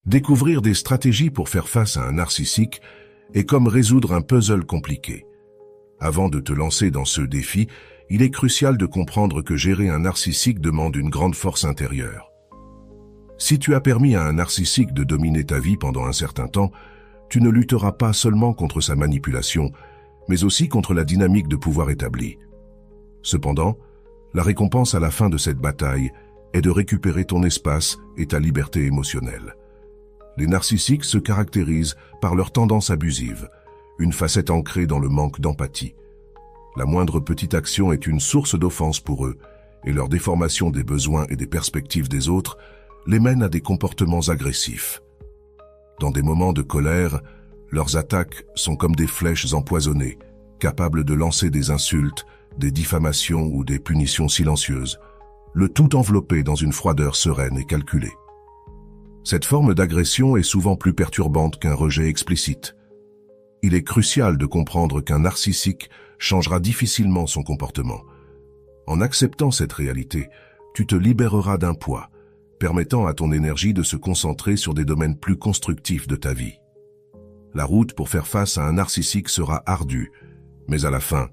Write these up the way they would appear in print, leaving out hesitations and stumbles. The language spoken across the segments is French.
Découvrir des stratégies pour faire face à un narcissique est comme résoudre un puzzle compliqué. Avant de te lancer dans ce défi, il est crucial de comprendre que gérer un narcissique demande une grande force intérieure. Si tu as permis à un narcissique de dominer ta vie pendant un certain temps, tu ne lutteras pas seulement contre sa manipulation, mais aussi contre la dynamique de pouvoir établie. Cependant, la récompense à la fin de cette bataille est de récupérer ton espace et ta liberté émotionnelle. Les narcissiques se caractérisent par leur tendance abusive, une facette ancrée dans le manque d'empathie. La moindre petite action est une source d'offense pour eux, et leur déformation des besoins et des perspectives des autres les mène à des comportements agressifs. Dans des moments de colère, leurs attaques sont comme des flèches empoisonnées, capables de lancer des insultes, des diffamations ou des punitions silencieuses, le tout enveloppé dans une froideur sereine et calculée. Cette forme d'agression est souvent plus perturbante qu'un rejet explicite. Il est crucial de comprendre qu'un narcissique changera difficilement son comportement. En acceptant cette réalité, tu te libéreras d'un poids, permettant à ton énergie de se concentrer sur des domaines plus constructifs de ta vie. La route pour faire face à un narcissique sera ardue, mais à la fin,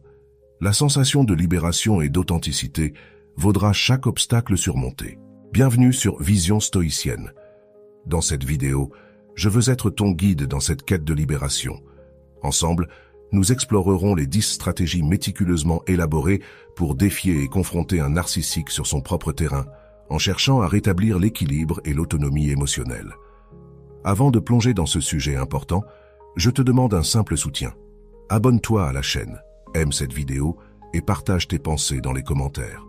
la sensation de libération et d'authenticité vaudra chaque obstacle surmonté. Bienvenue sur Vision Stoïcienne. Dans cette vidéo, je veux être ton guide dans cette quête de libération. Ensemble, nous explorerons les 10 stratégies méticuleusement élaborées pour défier et confronter un narcissique sur son propre terrain, en cherchant à rétablir l'équilibre et l'autonomie émotionnelle. Avant de plonger dans ce sujet important, je te demande un simple soutien. Abonne-toi à la chaîne, aime cette vidéo et partage tes pensées dans les commentaires.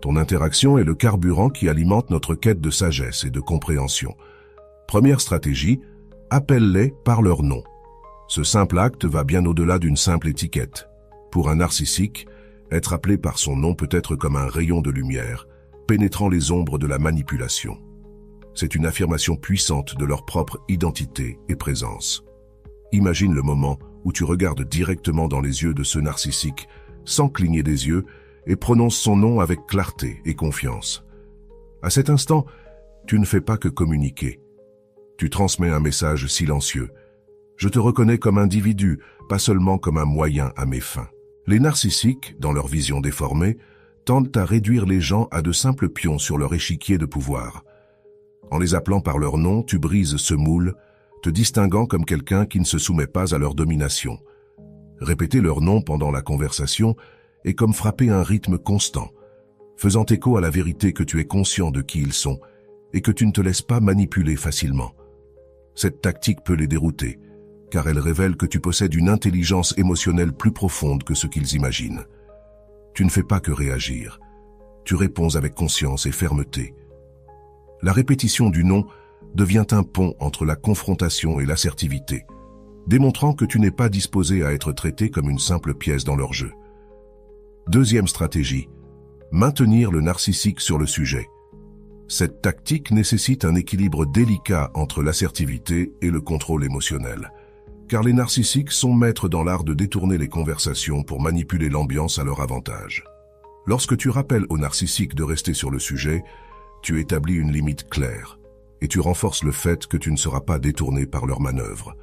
Ton interaction est le carburant qui alimente notre quête de sagesse et de compréhension. Première stratégie, appelle-les par leur nom. Ce simple acte va bien au-delà d'une simple étiquette. Pour un narcissique, être appelé par son nom peut être comme un rayon de lumière, pénétrant les ombres de la manipulation. C'est une affirmation puissante de leur propre identité et présence. Imagine le moment où tu regardes directement dans les yeux de ce narcissique, sans cligner des yeux, et prononces son nom avec clarté et confiance. À cet instant, tu ne fais pas que communiquer. Tu transmets un message silencieux. Je te reconnais comme individu, pas seulement comme un moyen à mes fins. Les narcissiques, dans leur vision déformée, tendent à réduire les gens à de simples pions sur leur échiquier de pouvoir. En les appelant par leur nom, tu brises ce moule, te distinguant comme quelqu'un qui ne se soumet pas à leur domination. Répéter leur nom pendant la conversation est comme frapper un rythme constant, faisant écho à la vérité que tu es conscient de qui ils sont et que tu ne te laisses pas manipuler facilement. Cette tactique peut les dérouter, car elle révèle que tu possèdes une intelligence émotionnelle plus profonde que ce qu'ils imaginent. Tu ne fais pas que réagir, tu réponds avec conscience et fermeté. La répétition du nom devient un pont entre la confrontation et l'assertivité, démontrant que tu n'es pas disposé à être traité comme une simple pièce dans leur jeu. Deuxième stratégie, maintenir le narcissique sur le sujet. Cette tactique nécessite un équilibre délicat entre l'assertivité et le contrôle émotionnel, car les narcissiques sont maîtres dans l'art de détourner les conversations pour manipuler l'ambiance à leur avantage. Lorsque tu rappelles au narcissique de rester sur le sujet, tu établis une limite claire, et tu renforces le fait que tu ne seras pas détourné par leurs manœuvres.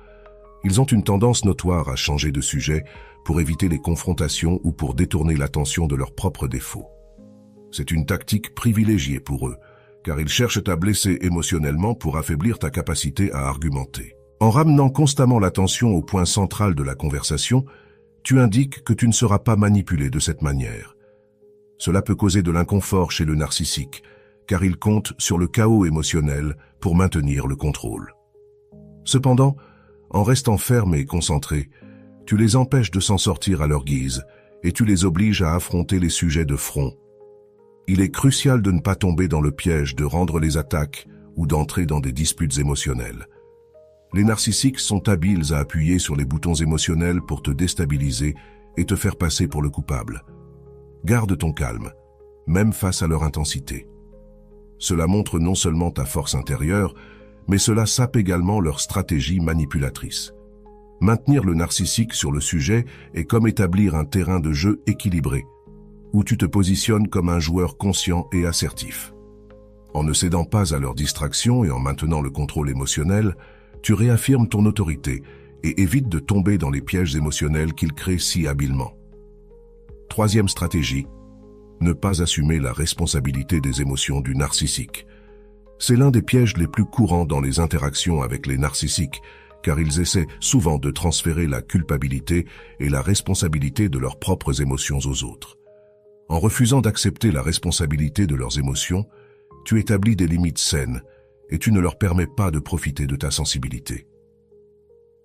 Ils ont une tendance notoire à changer de sujet pour éviter les confrontations ou pour détourner l'attention de leurs propres défauts. C'est une tactique privilégiée pour eux, car ils cherchent à blesser émotionnellement pour affaiblir ta capacité à argumenter. En ramenant constamment l'attention au point central de la conversation, tu indiques que tu ne seras pas manipulé de cette manière. Cela peut causer de l'inconfort chez le narcissique, car il compte sur le chaos émotionnel pour maintenir le contrôle. Cependant, en restant ferme et concentré, tu les empêches de s'en sortir à leur guise et tu les obliges à affronter les sujets de front. Il est crucial de ne pas tomber dans le piège de rendre les attaques ou d'entrer dans des disputes émotionnelles. Les narcissiques sont habiles à appuyer sur les boutons émotionnels pour te déstabiliser et te faire passer pour le coupable. Garde ton calme, même face à leur intensité. Cela montre non seulement ta force intérieure, mais cela sape également leur stratégie manipulatrice. Maintenir le narcissique sur le sujet est comme établir un terrain de jeu équilibré, où tu te positionnes comme un joueur conscient et assertif. En ne cédant pas à leurs distractions et en maintenant le contrôle émotionnel, tu réaffirmes ton autorité et évites de tomber dans les pièges émotionnels qu'ils créent si habilement. Troisième stratégie, ne pas assumer la responsabilité des émotions du narcissique. C'est l'un des pièges les plus courants dans les interactions avec les narcissiques, car ils essaient souvent de transférer la culpabilité et la responsabilité de leurs propres émotions aux autres. En refusant d'accepter la responsabilité de leurs émotions, tu établis des limites saines et tu ne leur permets pas de profiter de ta sensibilité.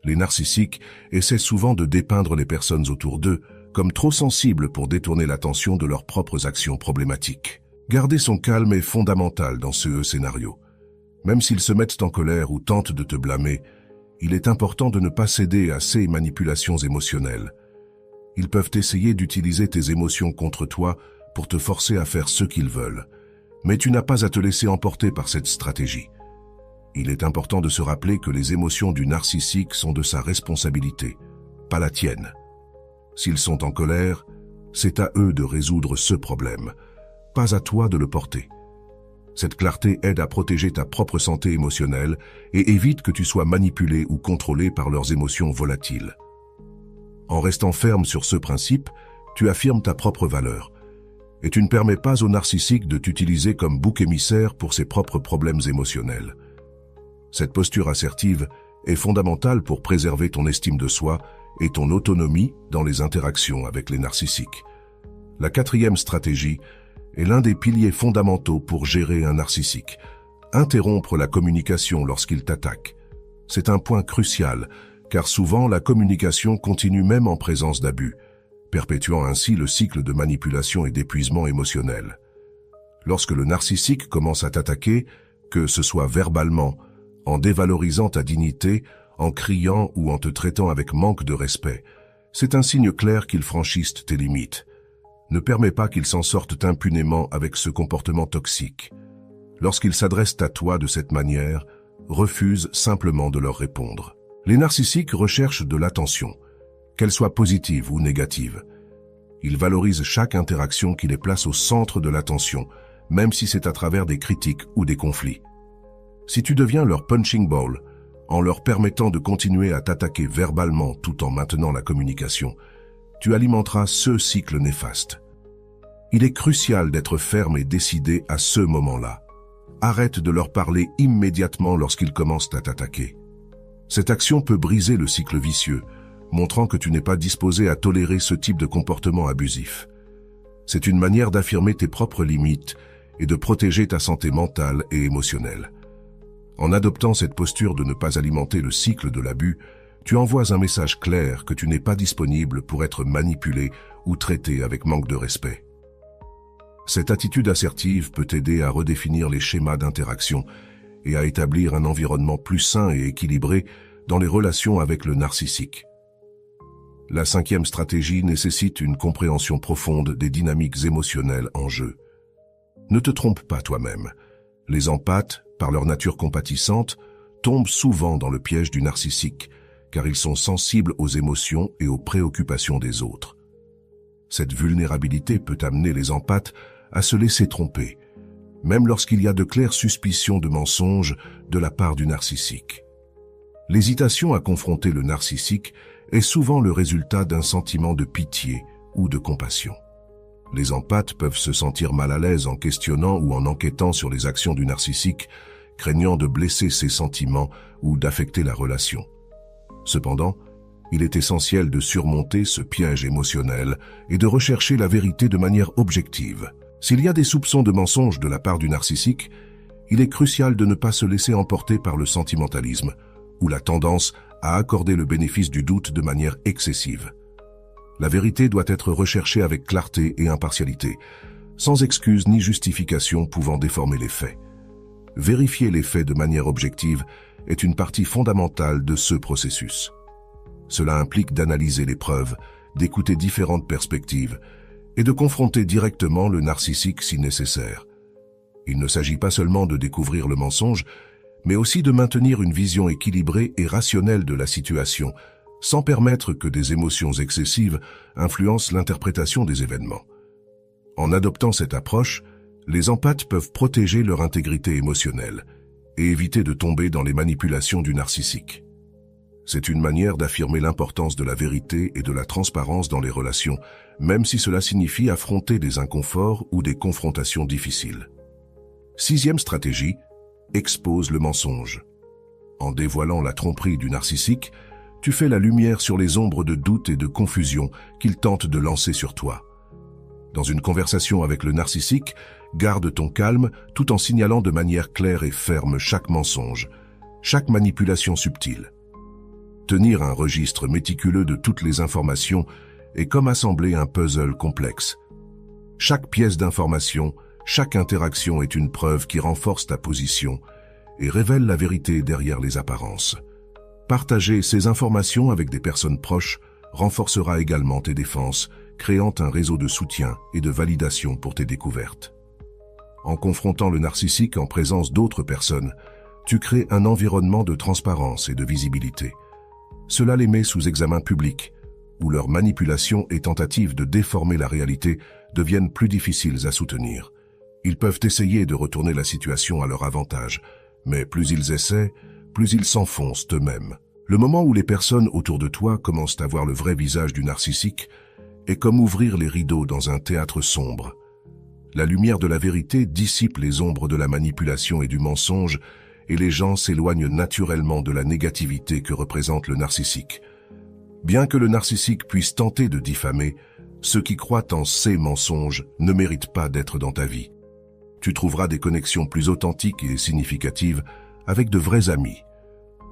Les narcissiques essaient souvent de dépeindre les personnes autour d'eux comme trop sensibles pour détourner l'attention de leurs propres actions problématiques. Garder son calme est fondamental dans ce scénario. Même s'ils se mettent en colère ou tentent de te blâmer, il est important de ne pas céder à ces manipulations émotionnelles. Ils peuvent essayer d'utiliser tes émotions contre toi pour te forcer à faire ce qu'ils veulent. Mais tu n'as pas à te laisser emporter par cette stratégie. Il est important de se rappeler que les émotions du narcissique sont de sa responsabilité, pas la tienne. S'ils sont en colère, c'est à eux de résoudre ce problème, pas à toi de le porter. Cette clarté aide à protéger ta propre santé émotionnelle et évite que tu sois manipulé ou contrôlé par leurs émotions volatiles. En restant ferme sur ce principe, tu affirmes ta propre valeur et tu ne permets pas au narcissique de t'utiliser comme bouc émissaire pour ses propres problèmes émotionnels. Cette posture assertive est fondamentale pour préserver ton estime de soi et ton autonomie dans les interactions avec les narcissiques. La quatrième stratégie est l'un des piliers fondamentaux pour gérer un narcissique. Interrompre la communication lorsqu'il t'attaque. C'est un point crucial, car souvent la communication continue même en présence d'abus, perpétuant ainsi le cycle de manipulation et d'épuisement émotionnel. Lorsque le narcissique commence à t'attaquer, que ce soit verbalement, en dévalorisant ta dignité, en criant ou en te traitant avec manque de respect, c'est un signe clair qu'il franchisse tes limites. Ne permets pas qu'ils s'en sortent impunément avec ce comportement toxique. Lorsqu'ils s'adressent à toi de cette manière, refuse simplement de leur répondre. Les narcissiques recherchent de l'attention, qu'elle soit positive ou négative. Ils valorisent chaque interaction qui les place au centre de l'attention, même si c'est à travers des critiques ou des conflits. Si tu deviens leur punching ball, en leur permettant de continuer à t'attaquer verbalement tout en maintenant la communication, tu alimenteras ce cycle néfaste. Il est crucial d'être ferme et décidé à ce moment-là. Arrête de leur parler immédiatement lorsqu'ils commencent à t'attaquer. Cette action peut briser le cycle vicieux, montrant que tu n'es pas disposé à tolérer ce type de comportement abusif. C'est une manière d'affirmer tes propres limites et de protéger ta santé mentale et émotionnelle. En adoptant cette posture de ne pas alimenter le cycle de l'abus, tu envoies un message clair que tu n'es pas disponible pour être manipulé ou traité avec manque de respect. Cette attitude assertive peut t'aider à redéfinir les schémas d'interaction et à établir un environnement plus sain et équilibré dans les relations avec le narcissique. La cinquième stratégie nécessite une compréhension profonde des dynamiques émotionnelles en jeu. Ne te trompe pas toi-même. Les empathes, par leur nature compatissante, tombent souvent dans le piège du narcissique, car ils sont sensibles aux émotions et aux préoccupations des autres. Cette vulnérabilité peut amener les empathes à se laisser tromper, même lorsqu'il y a de claires suspicions de mensonges de la part du narcissique. L'hésitation à confronter le narcissique est souvent le résultat d'un sentiment de pitié ou de compassion. Les empathes peuvent se sentir mal à l'aise en questionnant ou en enquêtant sur les actions du narcissique, craignant de blesser ses sentiments ou d'affecter la relation. Cependant, il est essentiel de surmonter ce piège émotionnel et de rechercher la vérité de manière objective. S'il y a des soupçons de mensonges de la part du narcissique, il est crucial de ne pas se laisser emporter par le sentimentalisme ou la tendance à accorder le bénéfice du doute de manière excessive. La vérité doit être recherchée avec clarté et impartialité, sans excuse ni justification pouvant déformer les faits. Vérifier les faits de manière objective est une partie fondamentale de ce processus. Cela implique d'analyser les preuves, d'écouter différentes perspectives et de confronter directement le narcissique si nécessaire. Il ne s'agit pas seulement de découvrir le mensonge, mais aussi de maintenir une vision équilibrée et rationnelle de la situation, sans permettre que des émotions excessives influencent l'interprétation des événements. En adoptant cette approche, Les empathes peuvent protéger leur intégrité émotionnelle et éviter de tomber dans les manipulations du narcissique. C'est une manière d'affirmer l'importance de la vérité et de la transparence dans les relations, même si cela signifie affronter des inconforts ou des confrontations difficiles. 6e stratégie, expose le mensonge. En dévoilant la tromperie du narcissique, tu fais la lumière sur les ombres de doute et de confusion qu'il tente de lancer sur toi. Dans une conversation avec le narcissique, garde ton calme tout en signalant de manière claire et ferme chaque mensonge, chaque manipulation subtile. Tenir un registre méticuleux de toutes les informations est comme assembler un puzzle complexe. Chaque pièce d'information, chaque interaction est une preuve qui renforce ta position et révèle la vérité derrière les apparences. Partager ces informations avec des personnes proches renforcera également tes défenses, créant un réseau de soutien et de validation pour tes découvertes. En confrontant le narcissique en présence d'autres personnes, tu crées un environnement de transparence et de visibilité. Cela les met sous examen public, où leurs manipulations et tentatives de déformer la réalité deviennent plus difficiles à soutenir. Ils peuvent essayer de retourner la situation à leur avantage, mais plus ils essaient, plus ils s'enfoncent eux-mêmes. Le moment où les personnes autour de toi commencent à voir le vrai visage du narcissique est comme ouvrir les rideaux dans un théâtre sombre. La lumière de la vérité dissipe les ombres de la manipulation et du mensonge, et les gens s'éloignent naturellement de la négativité que représente le narcissique. Bien que le narcissique puisse tenter de diffamer, ceux qui croient en ces mensonges ne méritent pas d'être dans ta vie. Tu trouveras des connexions plus authentiques et significatives avec de vrais amis,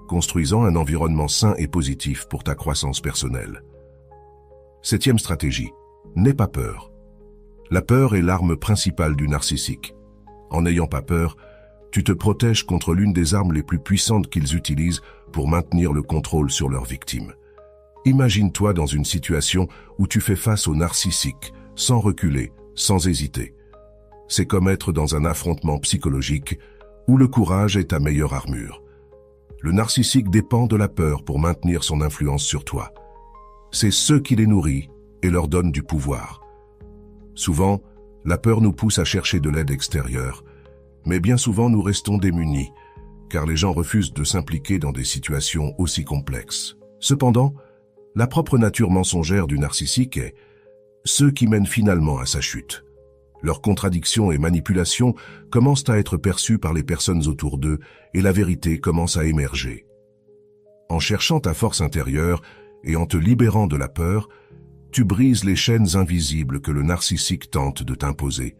construisant un environnement sain et positif pour ta croissance personnelle. 7e stratégie, n'aie pas peur. La peur est l'arme principale du narcissique. En n'ayant pas peur, tu te protèges contre l'une des armes les plus puissantes qu'ils utilisent pour maintenir le contrôle sur leurs victimes. Imagine-toi dans une situation où tu fais face au narcissique, sans reculer, sans hésiter. C'est comme être dans un affrontement psychologique où le courage est ta meilleure armure. Le narcissique dépend de la peur pour maintenir son influence sur toi. C'est ce qui les nourrit et leur donne du pouvoir. Souvent, la peur nous pousse à chercher de l'aide extérieure, mais bien souvent nous restons démunis, car les gens refusent de s'impliquer dans des situations aussi complexes. Cependant, la propre nature mensongère du narcissique est ce qui mène finalement à sa chute. Leurs contradictions et manipulations commencent à être perçues par les personnes autour d'eux et la vérité commence à émerger. En cherchant ta force intérieure et en te libérant de la peur, tu brises les chaînes invisibles que le narcissique tente de t'imposer.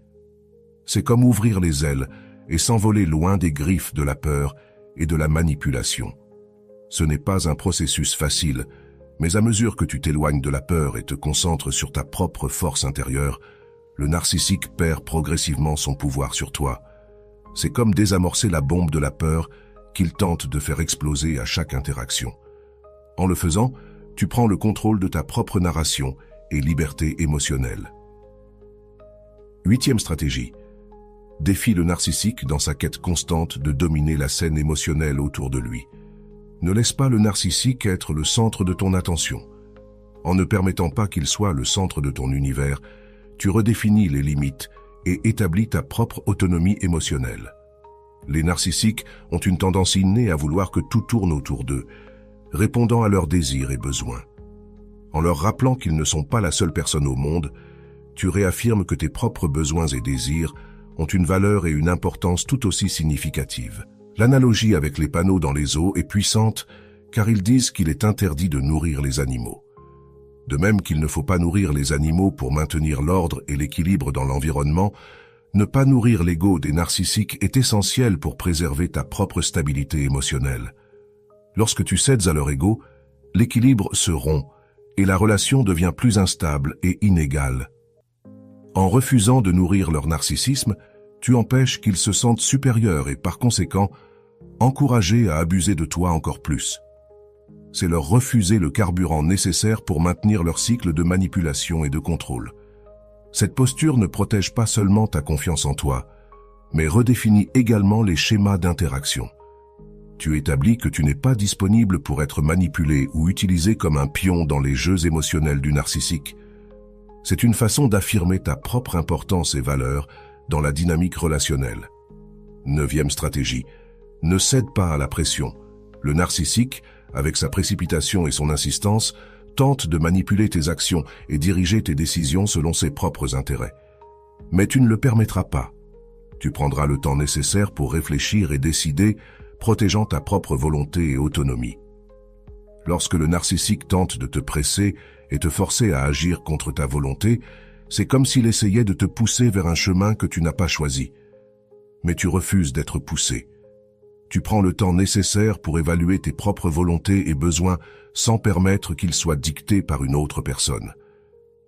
C'est comme ouvrir les ailes et s'envoler loin des griffes de la peur et de la manipulation. Ce n'est pas un processus facile, mais à mesure que tu t'éloignes de la peur et te concentres sur ta propre force intérieure, le narcissique perd progressivement son pouvoir sur toi. C'est comme désamorcer la bombe de la peur qu'il tente de faire exploser à chaque interaction. En le faisant, tu prends le contrôle de ta propre narration et liberté émotionnelle. 8e stratégie. Défie le narcissique dans sa quête constante de dominer la scène émotionnelle autour de lui. Ne laisse pas le narcissique être le centre de ton attention. En ne permettant pas qu'il soit le centre de ton univers, tu redéfinis les limites et établis ta propre autonomie émotionnelle. Les narcissiques ont une tendance innée à vouloir que tout tourne autour d'eux, répondant à leurs désirs et besoins. En leur rappelant qu'ils ne sont pas la seule personne au monde, tu réaffirmes que tes propres besoins et désirs ont une valeur et une importance tout aussi significatives. L'analogie avec les panneaux dans les eaux est puissante car ils disent qu'il est interdit de nourrir les animaux. De même qu'il ne faut pas nourrir les animaux pour maintenir l'ordre et l'équilibre dans l'environnement, ne pas nourrir l'ego des narcissiques est essentiel pour préserver ta propre stabilité émotionnelle. Lorsque tu cèdes à leur ego, l'équilibre se rompt et la relation devient plus instable et inégale. En refusant de nourrir leur narcissisme, tu empêches qu'ils se sentent supérieurs et par conséquent, encouragés à abuser de toi encore plus. C'est leur refuser le carburant nécessaire pour maintenir leur cycle de manipulation et de contrôle. Cette posture ne protège pas seulement ta confiance en toi, mais redéfinit également les schémas d'interaction. Tu établis que tu n'es pas disponible pour être manipulé ou utilisé comme un pion dans les jeux émotionnels du narcissique. C'est une façon d'affirmer ta propre importance et valeur, dans la dynamique relationnelle. 9e stratégie. Ne cède pas à la pression. Le narcissique, avec sa précipitation et son insistance, tente de manipuler tes actions et diriger tes décisions selon ses propres intérêts. Mais tu ne le permettras pas. Tu prendras le temps nécessaire pour réfléchir et décider, protégeant ta propre volonté et autonomie. Lorsque le narcissique tente de te presser et te forcer à agir contre ta volonté, c'est comme s'il essayait de te pousser vers un chemin que tu n'as pas choisi. Mais tu refuses d'être poussé. Tu prends le temps nécessaire pour évaluer tes propres volontés et besoins sans permettre qu'ils soient dictés par une autre personne.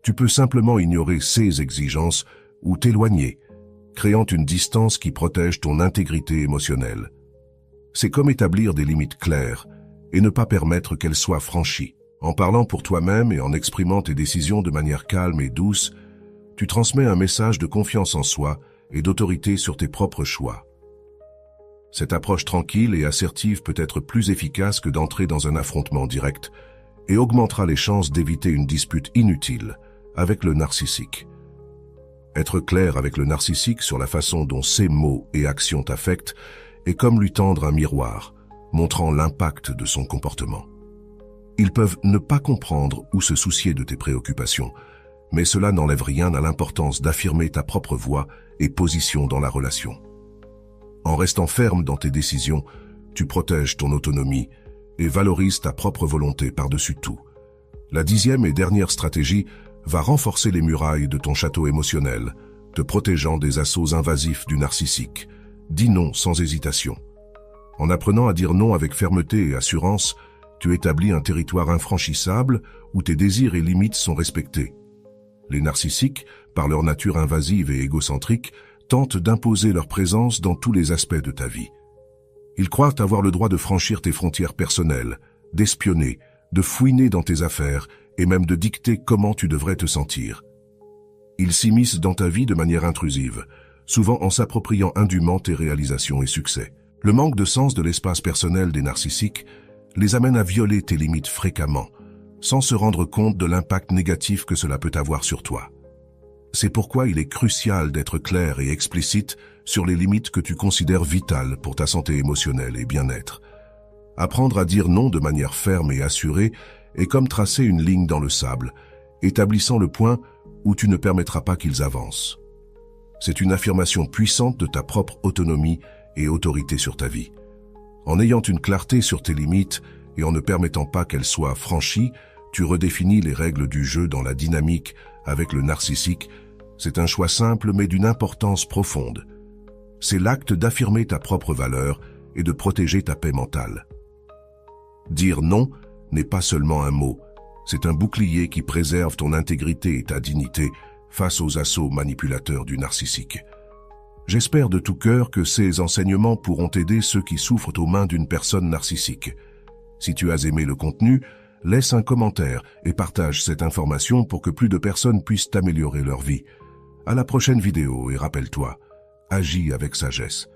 Tu peux simplement ignorer ses exigences ou t'éloigner, créant une distance qui protège ton intégrité émotionnelle. C'est comme établir des limites claires et ne pas permettre qu'elles soient franchies. En parlant pour toi-même et en exprimant tes décisions de manière calme et douce, tu transmets un message de confiance en soi et d'autorité sur tes propres choix. Cette approche tranquille et assertive peut être plus efficace que d'entrer dans un affrontement direct et augmentera les chances d'éviter une dispute inutile avec le narcissique. Être clair avec le narcissique sur la façon dont ses mots et actions t'affectent est comme lui tendre un miroir, montrant l'impact de son comportement. Ils peuvent ne pas comprendre ou se soucier de tes préoccupations, mais cela n'enlève rien à l'importance d'affirmer ta propre voix et position dans la relation. En restant ferme dans tes décisions, tu protèges ton autonomie et valorises ta propre volonté par-dessus tout. La 10e et dernière stratégie va renforcer les murailles de ton château émotionnel, te protégeant des assauts invasifs du narcissique. Dis non sans hésitation. En apprenant à dire non avec fermeté et assurance, tu établis un territoire infranchissable où tes désirs et limites sont respectés. Les narcissiques, par leur nature invasive et égocentrique, tentent d'imposer leur présence dans tous les aspects de ta vie. Ils croient avoir le droit de franchir tes frontières personnelles, d'espionner, de fouiner dans tes affaires et même de dicter comment tu devrais te sentir. Ils s'immiscent dans ta vie de manière intrusive, souvent en s'appropriant indûment tes réalisations et succès. Le manque de sens de l'espace personnel des narcissiques les amène à violer tes limites fréquemment, sans se rendre compte de l'impact négatif que cela peut avoir sur toi. C'est pourquoi il est crucial d'être clair et explicite sur les limites que tu considères vitales pour ta santé émotionnelle et bien-être. Apprendre à dire non de manière ferme et assurée est comme tracer une ligne dans le sable, établissant le point où tu ne permettras pas qu'ils avancent. C'est une affirmation puissante de ta propre autonomie et autorité sur ta vie. En ayant une clarté sur tes limites et en ne permettant pas qu'elles soient franchies, tu redéfinis les règles du jeu dans la dynamique avec le narcissique. C'est un choix simple mais d'une importance profonde. C'est l'acte d'affirmer ta propre valeur et de protéger ta paix mentale. Dire non n'est pas seulement un mot, c'est un bouclier qui préserve ton intégrité et ta dignité face aux assauts manipulateurs du narcissique. J'espère de tout cœur que ces enseignements pourront aider ceux qui souffrent aux mains d'une personne narcissique. Si tu as aimé le contenu, laisse un commentaire et partage cette information pour que plus de personnes puissent améliorer leur vie. À la prochaine vidéo et rappelle-toi, agis avec sagesse.